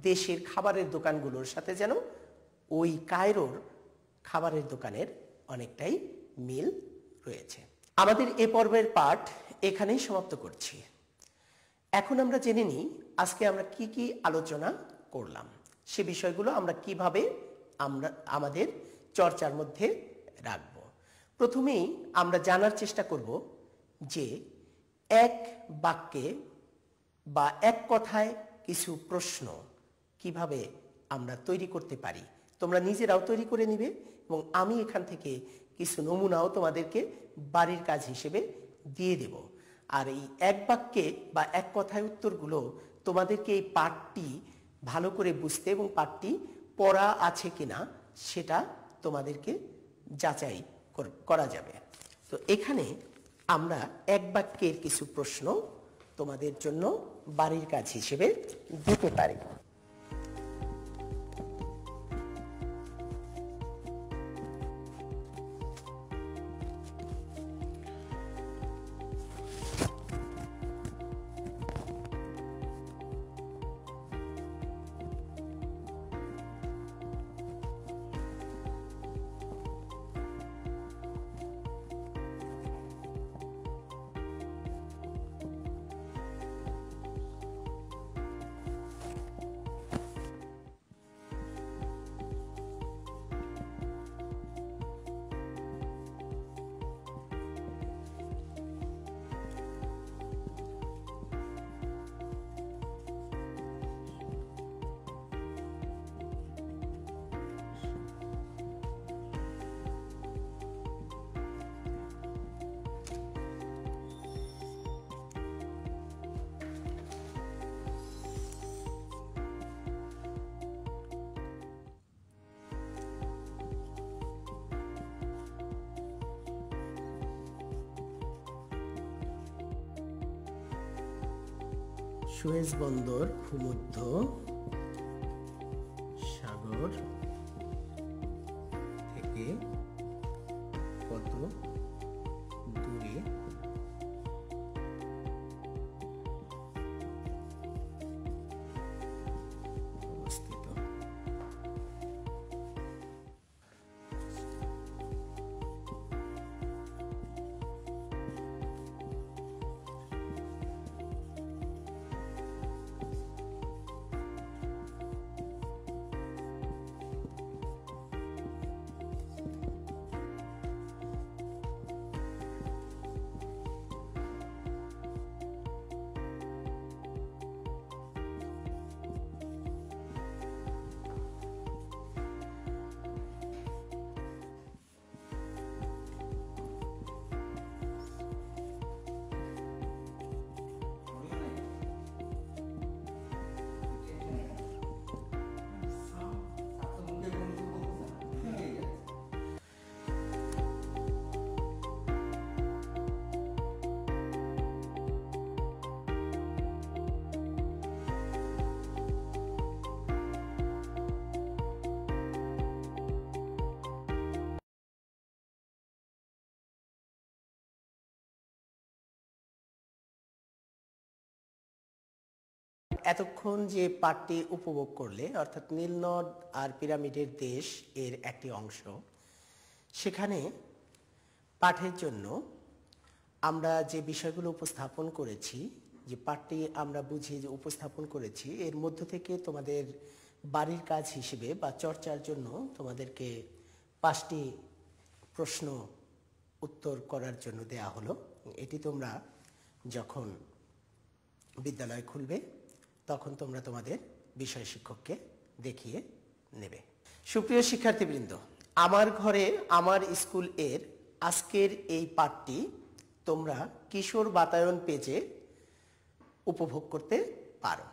দেশের খাবারের দোকানগুলোর সাথে যেন ওই কায়রোর খাবারের দোকানের অনেকটাই মিল রয়েছে। আমাদের এ পর্বের পাঠ এখানেই সমাপ্ত করছি। এখন আমরা জেনে নিই আজকে আমরা কি কি আলোচনা করলাম, সে বিষয়গুলো আমরা কিভাবে আমাদের চর্চার মধ্যে রাখব। প্রথমেই আমরা জানার চেষ্টা করব যে এক বাক্যে বা এক কথায় কিছু প্রশ্ন কিভাবে আমরা তৈরি করতে পারি। তোমরা নিজেরাও তৈরি করে নিবে এবং আমি এখান থেকে কিছু নমুনাও তোমাদেরকে বাড়ির কাজ হিসেবে দিয়ে দেব। আর এই এক বাক্যে বা এক কথায় উত্তরগুলো তোমাদেরকে এই পাঠটি ভালো করে বুঝতে এবং পাঠটি পড়া আছে কিনা সেটা তোমাদেরকে যাচাই করা যাবে। তো এখানে আমরা এক বাক্যের কিছু প্রশ্ন তোমাদের জন্য বাড়ির কাজ হিসেবে দিতে পারি। সুয়েজ বন্দর ভূমধ্য সাগর থেকে কত দূরে অবস্থিত? এতক্ষণ যে পাঠটি উপভোগ করলে, অর্থাৎ নীলনদ আর পিরামিডের দেশ এর একটি অংশ, সেখানে পাঠের জন্য আমরা যে বিষয়গুলো উপস্থাপন করেছি, যে পাঠটি আমরা বুঝিয়ে যে উপস্থাপন করেছি, এর মধ্য থেকে তোমাদের বাড়ির কাজ হিসেবে বা চর্চার জন্য তোমাদেরকে 5টি প্রশ্ন উত্তর করার জন্য দেয়া হলো। এটি তোমরা যখন বিদ্যালয় খুলবে তখন তোমরা তোমাদের বিষয় শিক্ষককে দেখিয়ে নেবে। সুপ্রিয় শিক্ষার্থীবৃন্দ, আমার ঘরে আমার স্কুল এর আজকের এই পাঠটি তোমরা কিশোর বাতায়ন পেজে উপভোগ করতে পারো।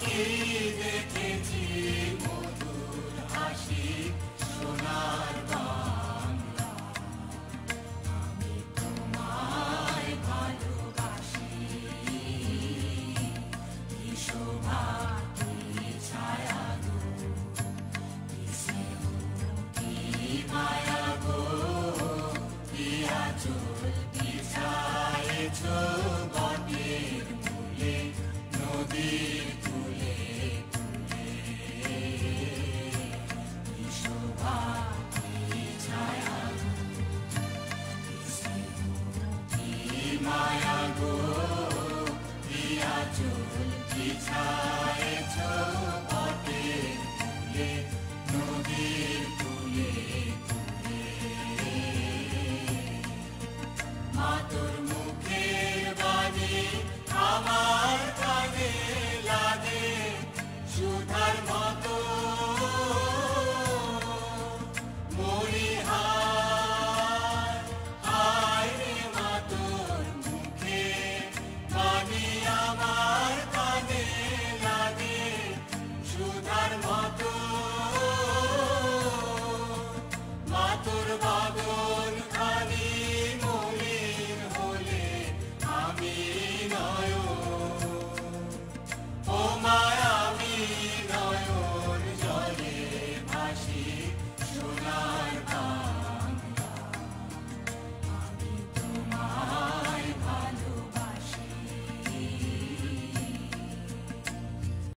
কি দেখে